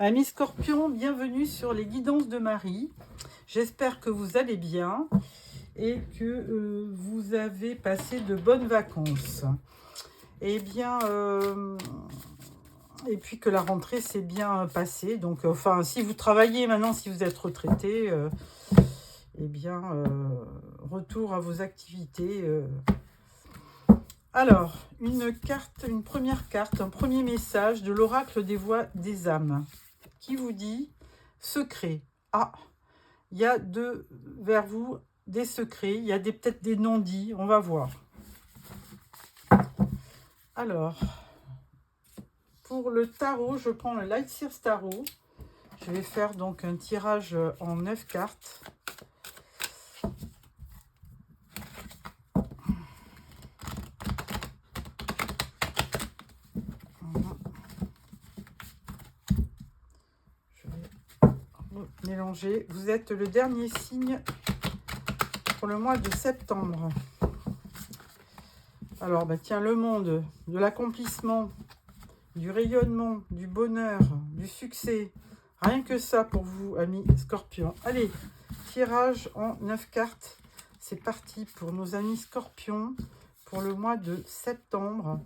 Amis Scorpions, bienvenue sur les guidances de Marie. J'espère que vous allez bien et que vous avez passé de bonnes vacances. Et bien, et puis que la rentrée s'est bien passée. Donc, enfin, si vous travaillez maintenant, si vous êtes retraité, eh bien, retour à vos activités. Alors, une première carte, un premier message de l'oracle des voix des âmes qui vous dit secret. Ah, il y a vers vous des secrets, il y a peut-être des non-dits, on va voir. Alors, pour le tarot, je prends le Light Sears Tarot. Je vais faire donc un tirage en 9 cartes. Voilà. Je vais mélanger. Vous êtes le dernier signe pour le mois de septembre. Alors, bah tiens, le monde de l'accomplissement, du rayonnement, du bonheur, du succès. Rien que ça pour vous, amis Scorpions. Allez, tirage en 9 cartes. C'est parti pour nos amis Scorpions pour le mois de septembre.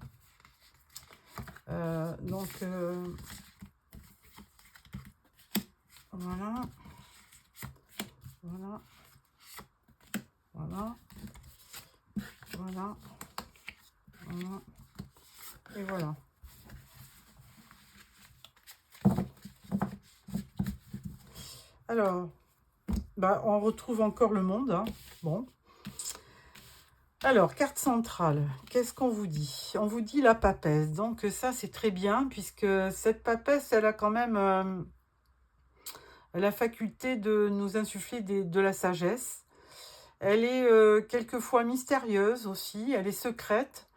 Voilà. Voilà. Voilà. Voilà. Voilà. Et voilà. Alors, bah, on retrouve encore le monde. Hein. Bon. Alors, carte centrale, qu'est-ce qu'on vous dit? On vous dit la papesse. Donc ça, c'est très bien, puisque cette papesse, elle a quand même la faculté de nous insuffler de la sagesse. Elle est quelquefois mystérieuse aussi, elle est secrète,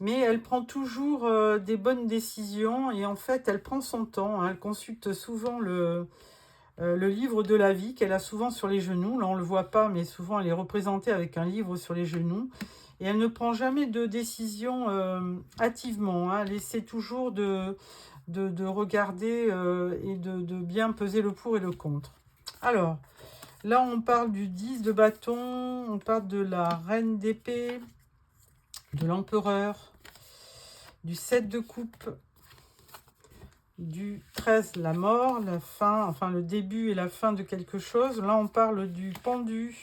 mais elle prend toujours des bonnes décisions et en fait, elle prend son temps. Hein, elle consulte souvent le livre de la vie qu'elle a souvent sur les genoux. Là, on ne le voit pas, mais souvent, elle est représentée avec un livre sur les genoux. Et elle ne prend jamais de décision hâtivement. Hein. Elle essaie toujours de regarder et de bien peser le pour et le contre. Alors, là, on parle du 10 de bâton, on parle de la reine d'épée, de l'empereur, du 7 de coupe, du 13, la mort, la fin, enfin le début et la fin de quelque chose. Là, on parle du pendu,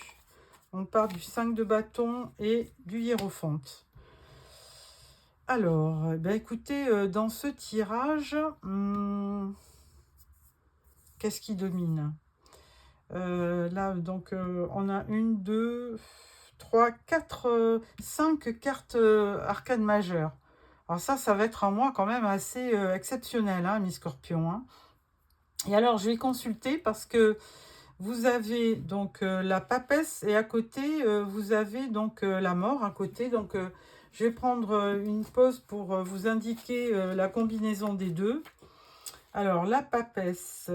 on parle du 5 de bâton et du hiérophante. Alors, ben écoutez, dans ce tirage, qu'est-ce qui domine? Là, donc, on a 1, 2, 3, 4, 5 cartes arcanes majeures. Alors ça va être un mois quand même assez exceptionnel, hein, mes scorpions. Hein. Et alors, je vais consulter parce que vous avez donc la papesse et à côté, vous avez donc la mort à côté. Donc, je vais prendre une pause pour vous indiquer la combinaison des deux. Alors, la papesse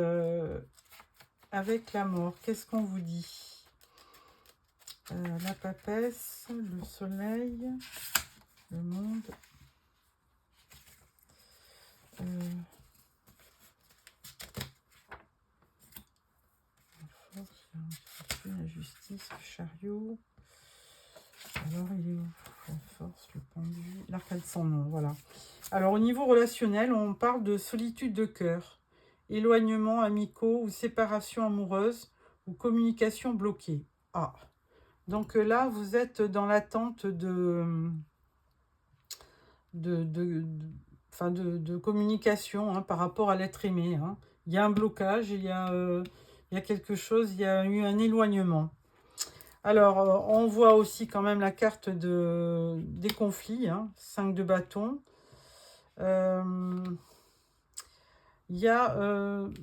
avec la mort, qu'est-ce qu'on vous dit? La papesse, le soleil, le monde. La force, la justice, le chariot. Alors, il est où? La force, le pendu, l'arcade sans nom, voilà. Alors, au niveau relationnel, on parle de solitude de cœur, éloignement amicaux ou séparation amoureuse ou communication bloquée. Ah, donc là, vous êtes dans l'attente de communication hein, par rapport à l'être aimé. Hein. Il y a un blocage, il y a quelque chose, il y a eu un éloignement. Alors, on voit aussi quand même la carte des conflits, hein, 5 de bâton. Il y a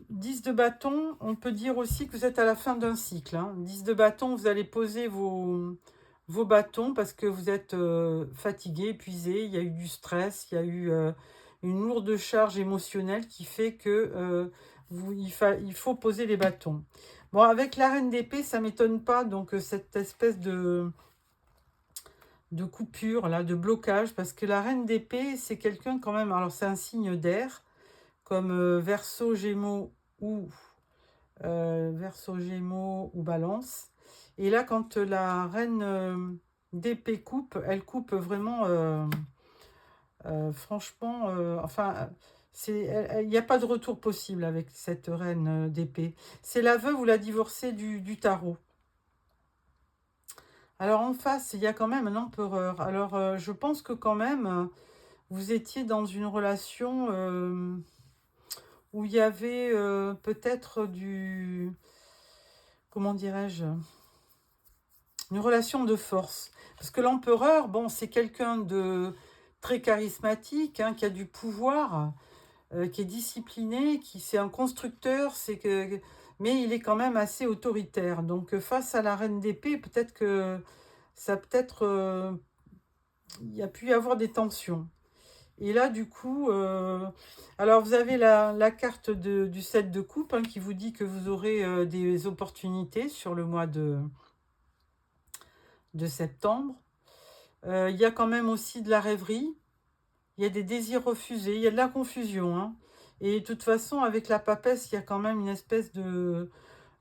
10 de bâton, on peut dire aussi que vous êtes à la fin d'un cycle. Hein. 10 de bâton, vous allez poser vos bâtons parce que vous êtes fatigué, épuisé, il y a eu du stress, il y a eu une lourde charge émotionnelle qui fait que il faut poser les bâtons. Bon, avec la reine d'épée, ça ne m'étonne pas, donc cette espèce de coupure, là, de blocage, parce que la reine d'épée, c'est quelqu'un quand même, alors c'est un signe d'air, comme Verseau, Gémeaux ou Balance. Et là, quand la reine d'épée coupe, elle coupe vraiment, franchement, enfin, il n'y a pas de retour possible avec cette reine d'épée. C'est la veuve ou la divorcée du tarot. Alors en face, il y a quand même un empereur. Alors je pense que quand même, vous étiez dans une relation où il y avait peut-être comment dirais-je, une relation de force. Parce que l'empereur, bon, c'est quelqu'un de très charismatique, hein, qui a du pouvoir, qui est discipliné, c'est un constructeur, mais il est quand même assez autoritaire. Donc face à la reine d'épée, peut-être que il y a pu y avoir des tensions. Et là, du coup, alors vous avez la carte du 7 de coupe, hein, qui vous dit que vous aurez des opportunités sur le mois de septembre. Il y a quand même aussi de la rêverie, il y a des désirs refusés, il y a de la confusion, hein. Et de toute façon, avec la papesse, il y a quand même une espèce de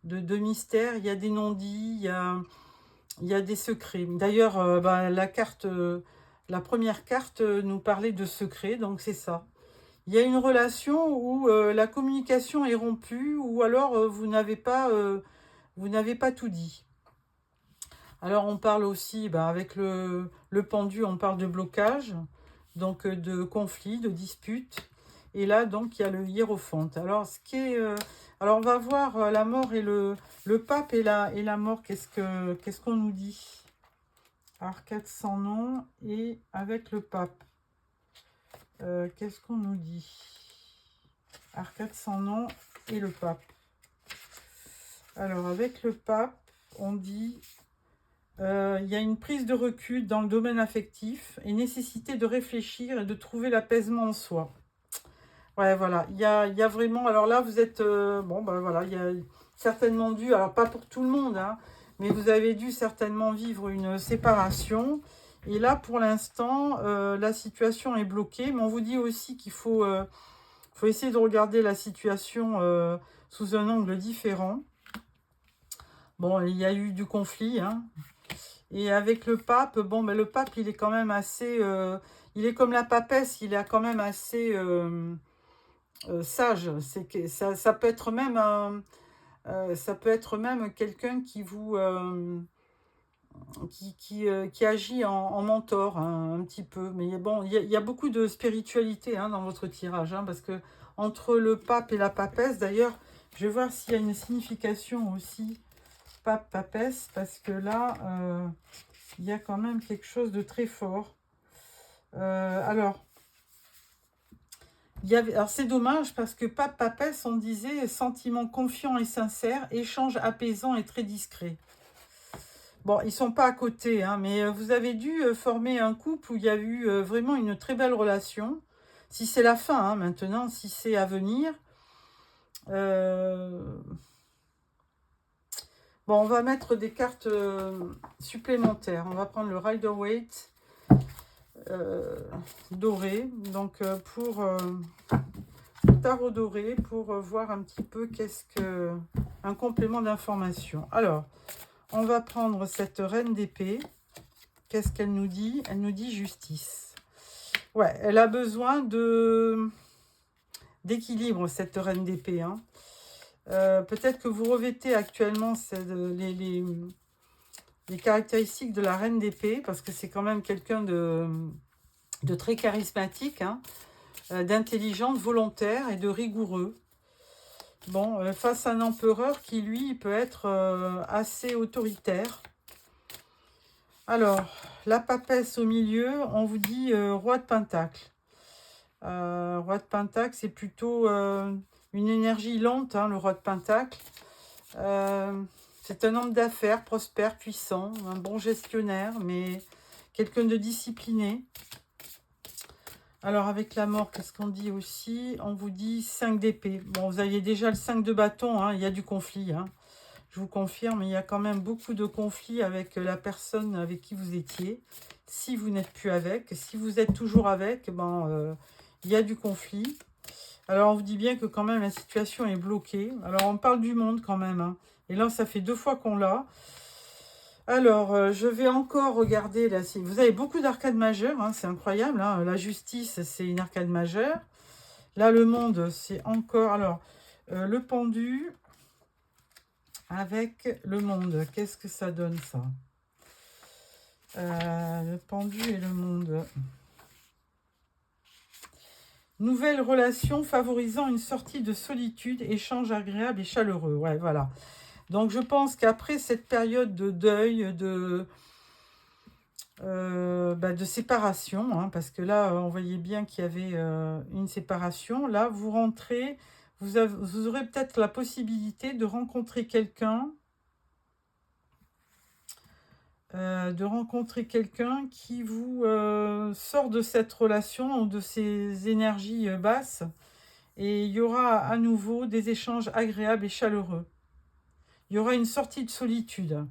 mystère, il y a des non-dits, il y a des secrets. D'ailleurs, la première carte nous parlait de secrets, donc c'est ça. Il y a une relation où la communication est rompue, ou alors vous n'avez pas tout dit. Alors on parle aussi, avec le pendu, on parle de blocage, donc de conflit, de dispute. Et là, donc, il y a le hiérophante. Alors, alors on va voir la mort et le pape et la mort. Qu'est-ce qu'on nous dit? Arcade sans nom et avec le pape. Qu'est-ce qu'on nous dit? Arcade sans nom et le pape. Alors, avec le pape, on dit... il y a une prise de recul dans le domaine affectif et nécessité de réfléchir et de trouver l'apaisement en soi. Ouais, voilà, il y a vraiment... Alors là, vous êtes... voilà, il y a certainement dû... Alors, pas pour tout le monde, hein, mais vous avez dû certainement vivre une séparation. Et là, pour l'instant, la situation est bloquée. Mais on vous dit aussi qu'il faut essayer de regarder la situation sous un angle différent. Bon, il y a eu du conflit, hein. Et avec le pape, le pape, il est quand même assez... il est comme la papesse, il est quand même assez sage. C'est que ça peut être même quelqu'un qui vous... qui agit en mentor, hein, un petit peu. Mais bon, il y a beaucoup de spiritualité, hein, dans votre tirage, hein, parce que entre le pape et la papesse, d'ailleurs, je vais voir s'il y a une signification aussi, pape, papesse, parce que là, il y a quand même quelque chose de très fort. Alors c'est dommage parce que pape, papesse, on disait sentiment confiant et sincère, échange apaisant et très discret. Bon, ils sont pas à côté, hein, mais vous avez dû former un couple où il y a eu vraiment une très belle relation. Si c'est la fin, hein, maintenant, si c'est à venir. Bon, on va mettre des cartes supplémentaires. On va prendre le Rider-Waite doré. Donc, pour tarot doré, pour voir un petit peu un complément d'information. Alors, on va prendre cette reine d'épée. Qu'est-ce qu'elle nous dit? Elle nous dit justice. Ouais, elle a besoin d'équilibre, cette reine d'épée, hein. Peut-être que vous revêtez actuellement les caractéristiques de la reine d'épée, parce que c'est quand même quelqu'un de très charismatique, hein, d'intelligent, de volontaire et de rigoureux. Bon, face à un empereur qui, lui, peut être assez autoritaire. Alors, la papesse au milieu, on vous dit roi de pentacle. Roi de pentacle, c'est plutôt une énergie lente, hein, le roi de pentacle. C'est un homme d'affaires, prospère, puissant, un bon gestionnaire, mais quelqu'un de discipliné. Alors, avec la mort, qu'est-ce qu'on dit aussi? On vous dit 5 d'épée. Bon, vous aviez déjà le 5 de bâton, hein, il y a du conflit, hein. Je vous confirme, il y a quand même beaucoup de conflits avec la personne avec qui vous étiez. Si vous n'êtes plus avec, si vous êtes toujours avec, il y a du conflit. Alors, on vous dit bien que quand même, la situation est bloquée. Alors, on parle du monde quand même, hein. Et là, ça fait 2 fois qu'on l'a. Alors, je vais encore regarder, là, si vous avez beaucoup d'arcades majeures, hein, c'est incroyable, hein. La justice, c'est une arcade majeure. Là, le monde, c'est encore... Alors, le pendu avec le monde, qu'est-ce que ça donne, ça? Le pendu et le monde. Nouvelle relation favorisant une sortie de solitude, échange agréable et chaleureux. Ouais, voilà. Donc, je pense qu'après cette période de deuil, de séparation, hein, parce que là, on voyait bien qu'il y avait une séparation. Là, vous rentrez, vous aurez peut-être la possibilité de rencontrer quelqu'un, qui vous sort de cette relation ou de ces énergies basses. Et il y aura à nouveau des échanges agréables et chaleureux. Il y aura une sortie de solitude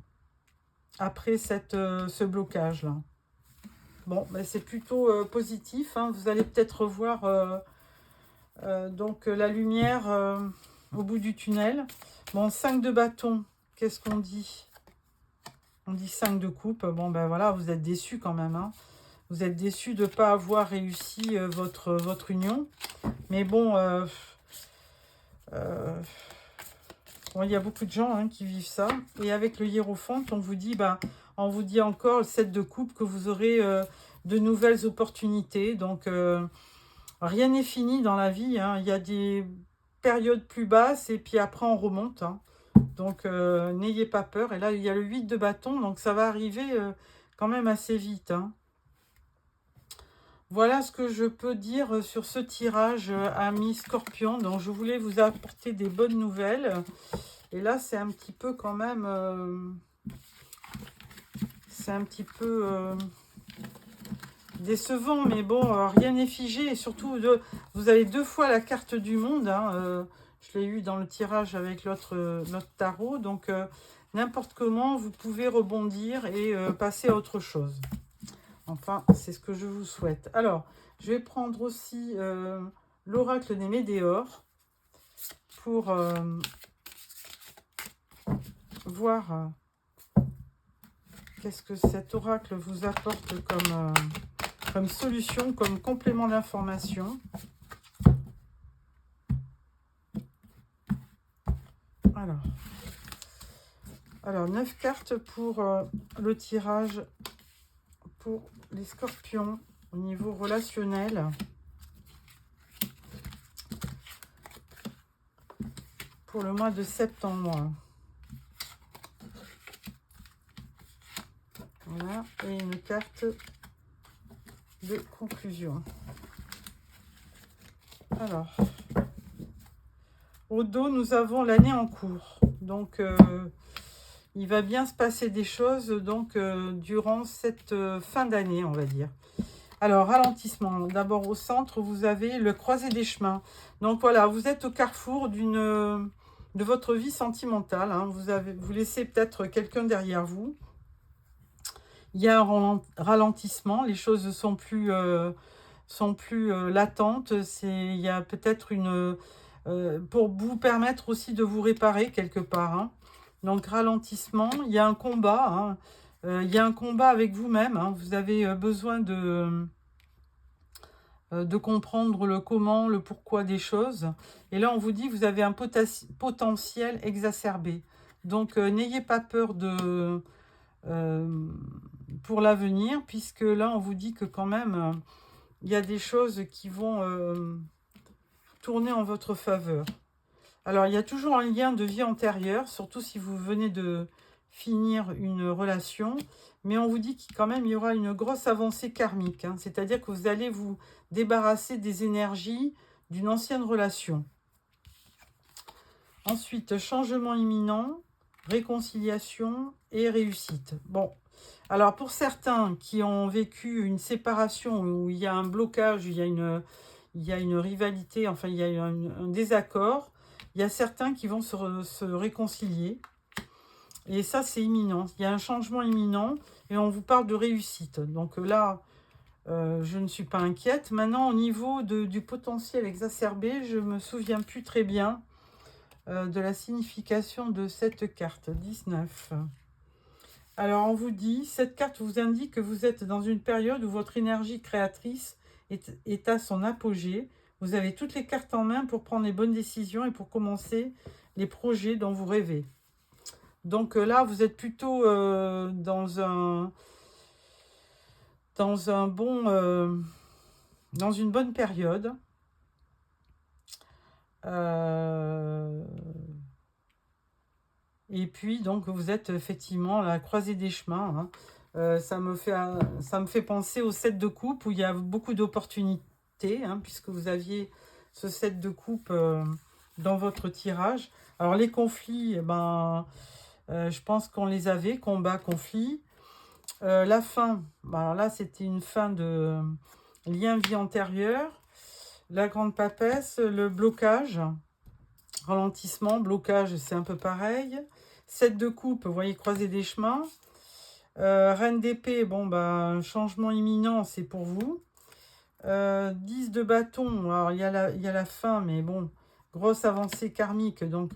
après ce blocage-là. Bon, ben c'est plutôt positif, hein. Vous allez peut-être revoir donc la lumière au bout du tunnel. Bon, 5 de bâton, qu'est-ce qu'on dit? On dit 5 de coupe. Bon, ben voilà, vous êtes déçus quand même, hein. Vous êtes déçus de ne pas avoir réussi votre union. Mais bon, bon, il y a beaucoup de gens, hein, qui vivent ça. Et avec le hiérophante, on vous dit encore le 7 de coupe que vous aurez de nouvelles opportunités. Donc, rien n'est fini dans la vie, hein. Il y a des périodes plus basses et puis après on remonte, hein. Donc, n'ayez pas peur. Et là, il y a le 8 de bâton, donc ça va arriver quand même assez vite, hein. Voilà ce que je peux dire sur ce tirage, amis Scorpion. Donc, je voulais vous apporter des bonnes nouvelles. Et là, c'est un petit peu quand même... c'est un petit peu décevant, mais bon, rien n'est figé. Et surtout, vous avez 2 fois la carte du monde, hein. Je l'ai eu dans le tirage avec l'autre tarot. Donc, n'importe comment, vous pouvez rebondir et passer à autre chose. Enfin, c'est ce que je vous souhaite. Alors, je vais prendre aussi l'oracle des Médéors pour voir qu'est-ce que cet oracle vous apporte comme solution, comme complément d'information. Alors 9 cartes pour le tirage pour les scorpions au niveau relationnel. Pour le mois de septembre. Voilà, et une carte de conclusion. Alors, au dos, nous avons l'année en cours. Donc, il va bien se passer des choses donc durant cette fin d'année, on va dire. Alors, ralentissement. D'abord, au centre, vous avez le croisé des chemins. Donc, voilà, vous êtes au carrefour de votre vie sentimentale, hein. Vous laissez peut-être quelqu'un derrière vous. Il y a un ralentissement. Les choses sont plus latentes. Il y a peut-être pour vous permettre aussi de vous réparer quelque part, hein. Donc, ralentissement. Il y a un combat, hein. Il y a un combat avec vous-même, hein. Vous avez besoin de comprendre le comment, le pourquoi des choses. Et là, on vous dit, vous avez un potentiel exacerbé. Donc, n'ayez pas peur pour l'avenir, puisque là, on vous dit que quand même, il y a des choses qui vont tourner en votre faveur. Alors, il y a toujours un lien de vie antérieure, surtout si vous venez de finir une relation. Mais on vous dit qu'il quand même, il y aura une grosse avancée karmique, hein. C'est-à-dire que vous allez vous débarrasser des énergies d'une ancienne relation. Ensuite, changement imminent, réconciliation et réussite. Bon, alors pour certains qui ont vécu une séparation où il y a un blocage, il y a une rivalité, enfin il y a un désaccord, il y a certains qui vont se réconcilier. Et ça, c'est imminent. Il y a un changement imminent et on vous parle de réussite. Donc là, Je ne suis pas inquiète. Maintenant, au niveau du potentiel exacerbé, je ne me souviens plus très bien de la signification de cette carte 19. Alors, on vous dit, cette carte vous indique que vous êtes dans une période où votre énergie créatrice est à son apogée. Vous avez toutes les cartes en main pour prendre les bonnes décisions et pour commencer les projets dont vous rêvez. Donc là, vous êtes plutôt dans une bonne période. Et puis, donc, vous êtes effectivement à la croisée des chemins. Hein. Ça me fait penser au 7 de coupe où il y a beaucoup d'opportunités, hein, puisque vous aviez ce 7 de coupe dans votre tirage. Alors, les conflits, je pense qu'on les avait, combat, conflit. La fin, alors là, c'était une fin de lien vie antérieure. La grande papesse, le blocage, ralentissement, blocage, c'est un peu pareil. 7 de coupe, vous voyez, croiser des chemins. Reine d'épée, changement imminent, c'est pour vous. 10 de bâton, alors il y a la fin, mais bon, grosse avancée karmique, donc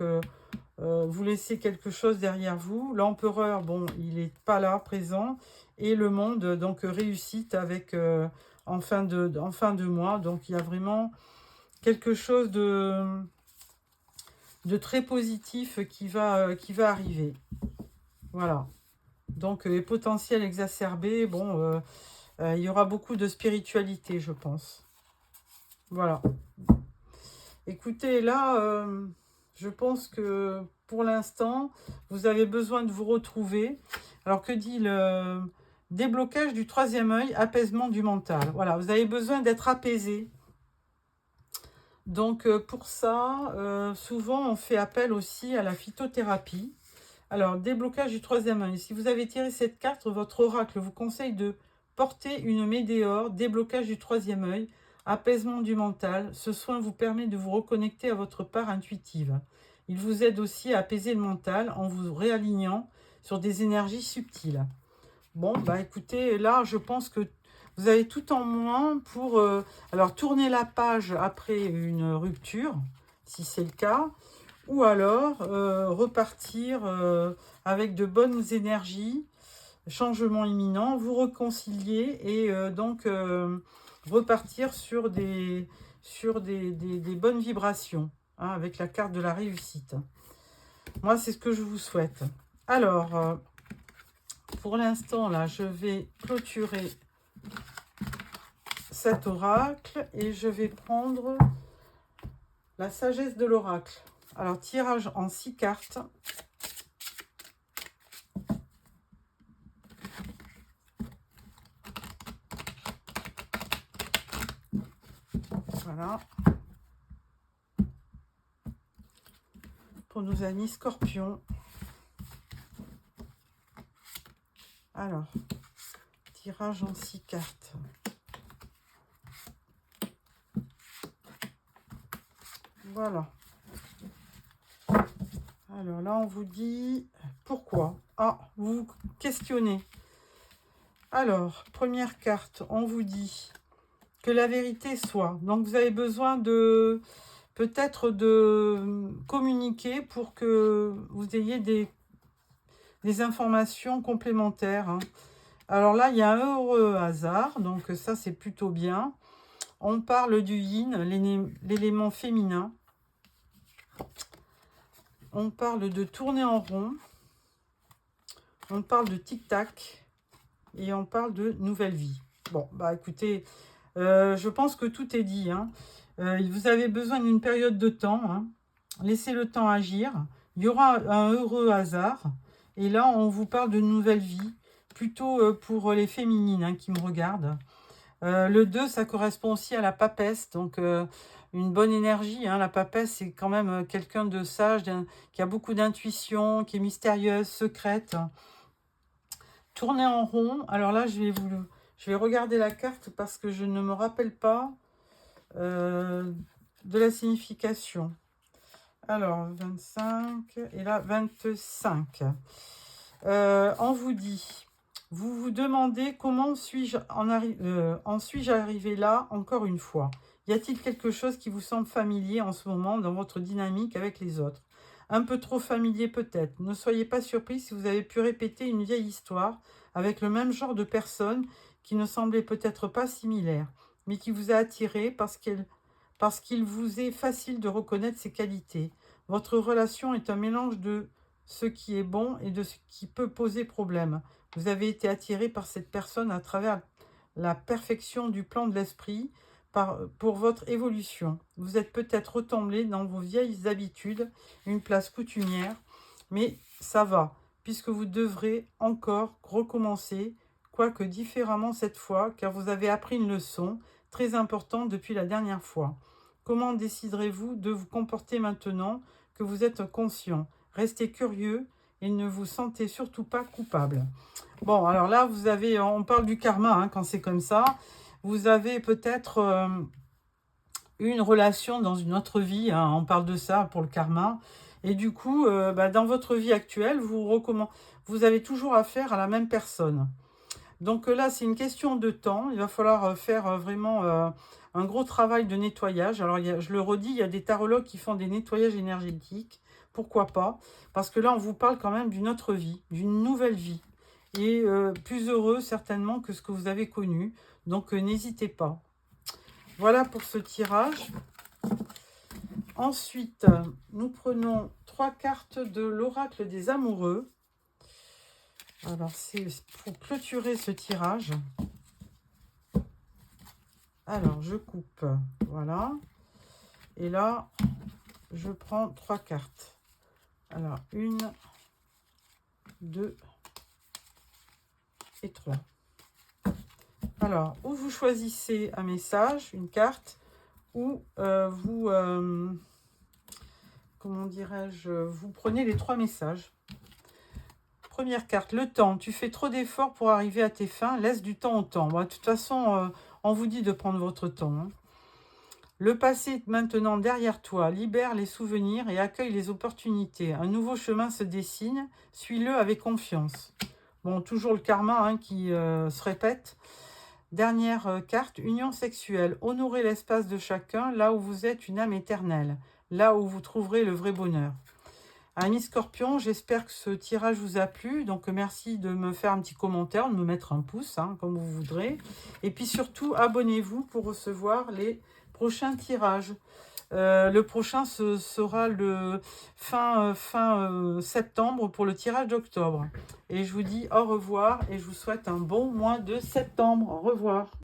vous laissez quelque chose derrière vous. L'empereur, il n'est pas là, présent. Et le monde, donc réussite avec en fin de mois. Donc il y a vraiment quelque chose de très positif qui va arriver. Voilà. Donc les potentiels exacerbés, il y aura beaucoup de spiritualité, je pense. Voilà. Écoutez, là, je pense que pour l'instant, vous avez besoin de vous retrouver. Alors, que dit le déblocage du troisième œil, apaisement du mental. Voilà, vous avez besoin d'être apaisé. Donc, pour ça, souvent, on fait appel aussi à la phytothérapie. Alors, déblocage du troisième œil. Si vous avez tiré cette carte, votre oracle vous conseille de porter une météore, déblocage du troisième œil, apaisement du mental. Ce soin vous permet de vous reconnecter à votre part intuitive. Il vous aide aussi à apaiser le mental en vous réalignant sur des énergies subtiles. Bon, écoutez, là, je pense que vous avez tout en moins pour alors tourner la page après une rupture, si c'est le cas, ou alors repartir avec de bonnes énergies, changement imminent, vous réconcilier et donc repartir sur des bonnes vibrations, hein, avec la carte de la réussite. Moi, c'est ce que je vous souhaite. Alors, pour l'instant, là, je vais clôturer cet oracle et je vais prendre la sagesse de l'oracle. Alors, tirage en 6 cartes. Voilà. Pour nos amis scorpions. Alors, tirage en 6 cartes. Voilà. Alors là, on vous dit pourquoi. Ah, vous vous questionnez. Alors, première carte, on vous dit que la vérité soit. Donc, vous avez besoin de peut-être de communiquer pour que vous ayez des informations complémentaires. Hein. Alors là, il y a un heureux hasard, donc ça, c'est plutôt bien. On parle du yin, l'élément féminin. On parle de tourner en rond. On parle de tic-tac. Et on parle de nouvelle vie. Bon, écoutez, je pense que tout est dit. Hein. Vous avez besoin d'une période de temps. Hein. Laissez le temps agir. Il y aura un heureux hasard. Et là, on vous parle de nouvelle vie. Plutôt pour les féminines, hein, qui me regardent. Le 2, ça correspond aussi à la papesse. Donc, une bonne énergie. Hein. La papesse, c'est quand même quelqu'un de sage, qui a beaucoup d'intuition, qui est mystérieuse, secrète. Tourner en rond. Alors là, je vais regarder la carte parce que je ne me rappelle pas de la signification. Alors, 25 et là, 25. On vous dit Vous vous demandez comment en suis-je arrivé là encore une fois? Y a-t-il quelque chose qui vous semble familier en ce moment dans votre dynamique avec les autres? Un peu trop familier peut-être. Ne soyez pas surpris si vous avez pu répéter une vieille histoire avec le même genre de personne qui ne semblait peut-être pas similaire, mais qui vous a attiré parce qu'il vous est facile de reconnaître ses qualités. Votre relation est un mélange de ce qui est bon et de ce qui peut poser problème. Vous avez été attiré par cette personne à travers la perfection du plan de l'esprit pour votre évolution. Vous êtes peut-être retombé dans vos vieilles habitudes, une place coutumière, mais ça va, puisque vous devrez encore recommencer, quoique différemment cette fois, car vous avez appris une leçon très importante depuis la dernière fois. Comment déciderez-vous de vous comporter maintenant que vous êtes conscient? Restez curieux et ne vous sentez surtout pas coupable. Bon, alors là, on parle du karma hein, quand c'est comme ça. Vous avez peut-être eu une relation dans une autre vie, hein, on parle de ça pour le karma. Et du coup, dans votre vie actuelle, vous avez toujours affaire à la même personne. Donc là, c'est une question de temps. Il va falloir faire vraiment un gros travail de nettoyage. Alors, je le redis, il y a des tarologues qui font des nettoyages énergétiques. Pourquoi pas? Parce que là, on vous parle quand même d'une autre vie, d'une nouvelle vie. Et plus heureux certainement que ce que vous avez connu. Donc, n'hésitez pas. Voilà pour ce tirage. Ensuite, nous prenons 3 cartes de l'oracle des amoureux. Alors, c'est pour clôturer ce tirage. Alors, je coupe, voilà. Et là, je prends 3 cartes. Alors, 1, 2 et 3. Alors, ou vous choisissez un message, une carte, ou comment dirais-je, vous prenez les 3 messages. Première carte, le temps. Tu fais trop d'efforts pour arriver à tes fins, laisse du temps au temps. Bon, de toute façon, on vous dit de prendre votre temps. Hein. Le passé est maintenant derrière toi. Libère les souvenirs et accueille les opportunités. Un nouveau chemin se dessine. Suis-le avec confiance. Bon, toujours le karma hein, qui se répète. Dernière carte, union sexuelle. Honorez l'espace de chacun, là où vous êtes une âme éternelle. Là où vous trouverez le vrai bonheur. Amis Scorpion, j'espère que ce tirage vous a plu. Donc, merci de me faire un petit commentaire, de me mettre un pouce, hein, comme vous voudrez. Et puis surtout, abonnez-vous pour recevoir les prochains tirages. Le prochain, ce sera le fin septembre pour le tirage d'octobre. Et je vous dis au revoir et je vous souhaite un bon mois de septembre. Au revoir.